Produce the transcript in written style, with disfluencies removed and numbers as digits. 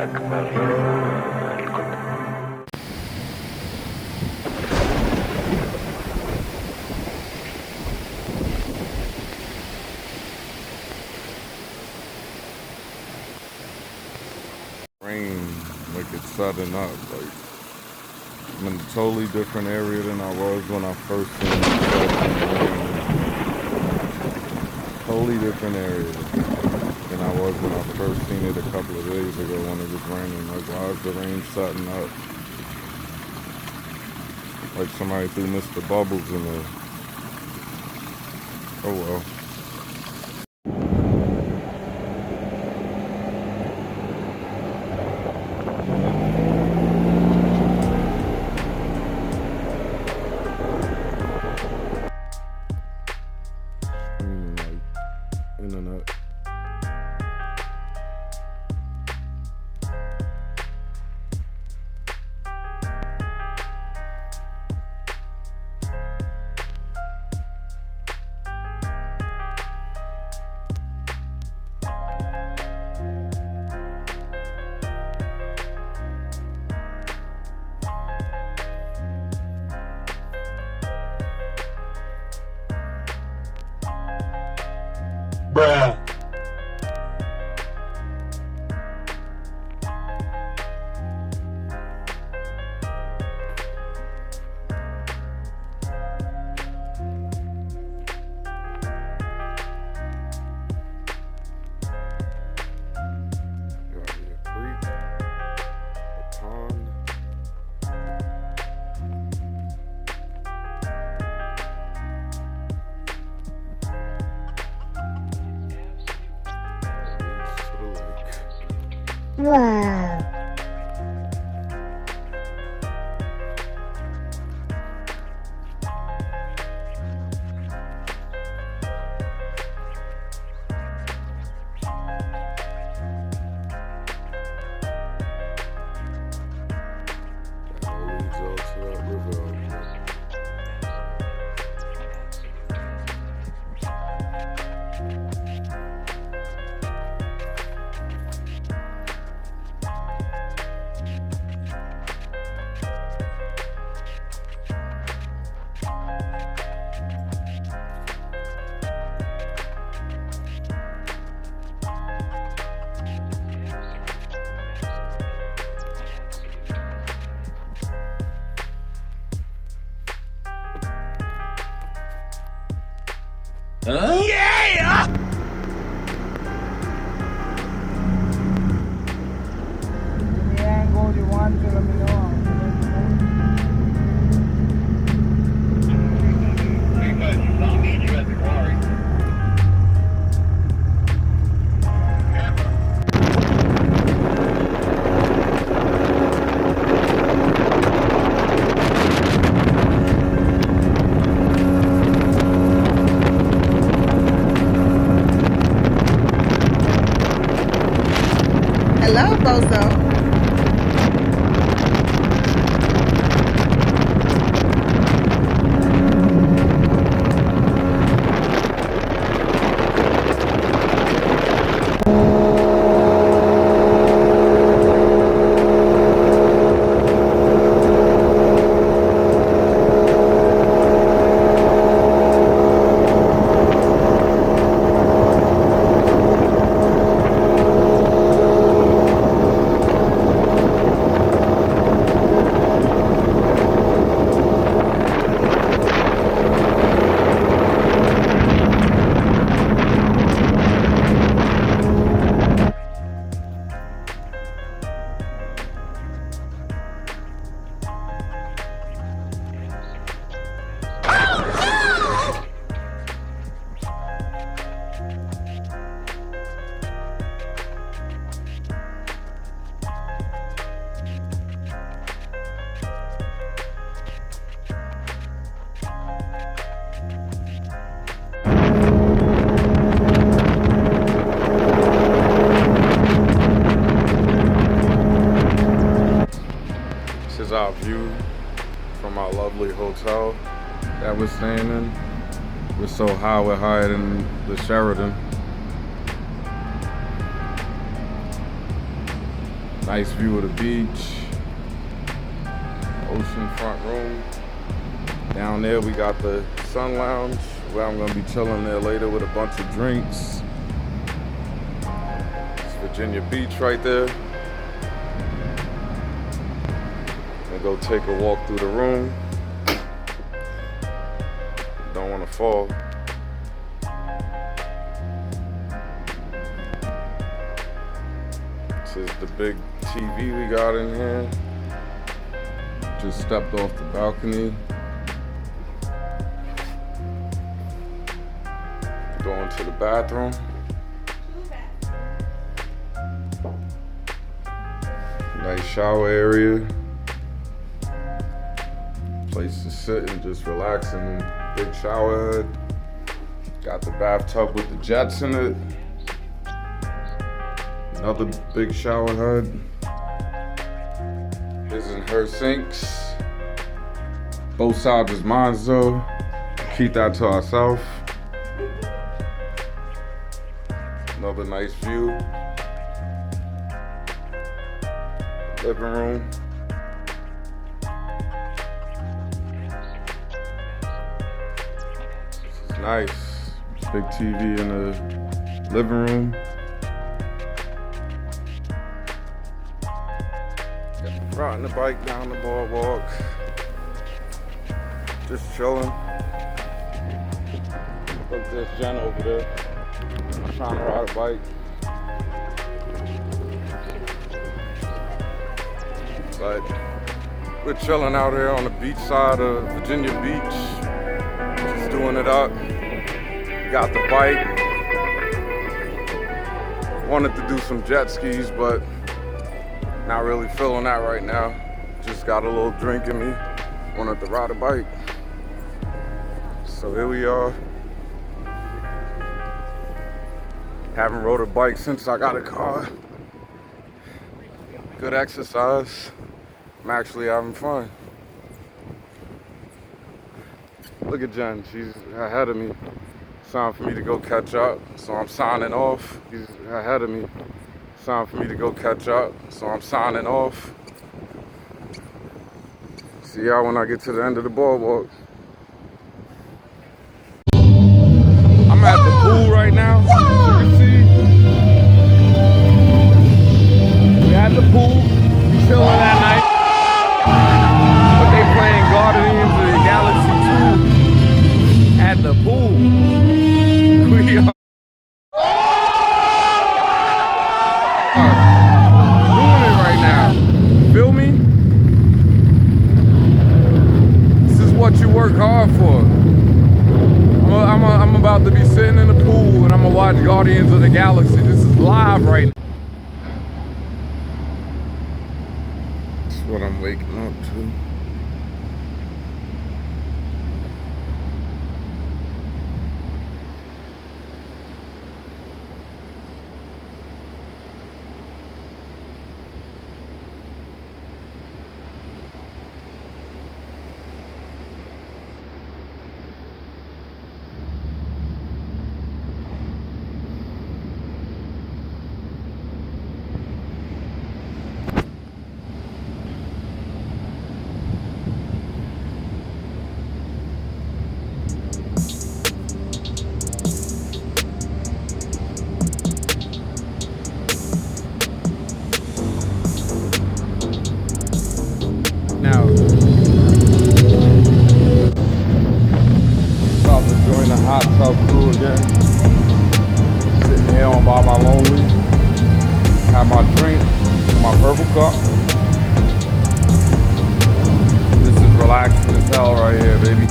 Rain, like it's sudden up, like I'm in a totally different area than I was when I first seen it. Totally different area than I was when I first seen it a couple of days ago when it was raining. Like, why is the rain sudden up? Like somebody threw Mr. Bubbles in there. Oh well. Internet. Bruh. Wow. Huh? Yeah! Any angle you want to let me know. I'll meet you at the quarry. Hello, Bozo. This is our view from our lovely hotel that we're staying in. We're so high, we're higher than the Sheraton. Nice view of the beach. Ocean front room. Down there we got the sun lounge where I'm gonna be chilling there later with a bunch of drinks. It's Virginia Beach right there. Gonna go take a walk through the room. Don't wanna fall. This is the big TV we got in here. Just stepped off the balcony. Going to the bathroom. Nice shower area. Place to sit and just relax in the big shower head. Got the bathtub with the jets in it. Another big shower head. His and her sinks. Both sides is mine though. Keep that to ourselves. Another nice view. Living room. This is nice. Big TV in the living room. Riding the bike down the boardwalk. Just chilling. Look, there's Jen over there. Trying to ride a bike. But we're chilling out here on the beach side of Virginia Beach. Just doing it up. Got the bike. Wanted to do some jet skis, but not really feeling that right now. Just got a little drink in me. Wanted to ride a bike. So here we are. Haven't rode a bike since I got a car. Good exercise. I'm actually having fun. Look at Jen, she's ahead of me. It's time for me to go catch up, so I'm signing off. She's ahead of me. It's time for me to go catch up, so I'm signing off. See y'all when I get to the end of the boardwalk. I'm at the pool right now, as you can see. We at the pool, we chilling that night. But they playing Guardians of the Galaxy 2 at the pool. We are doing it right now. Feel me? This is what you work hard for. I'm about to be sitting in the pool and I'm gonna watch Guardians of the Galaxy. This is live right now. That's what I'm waking up to. Now, about to join the hot tub crew again. Sitting here on by my lonely. Have my drink, my purple cup. This is relaxing as hell right here, baby.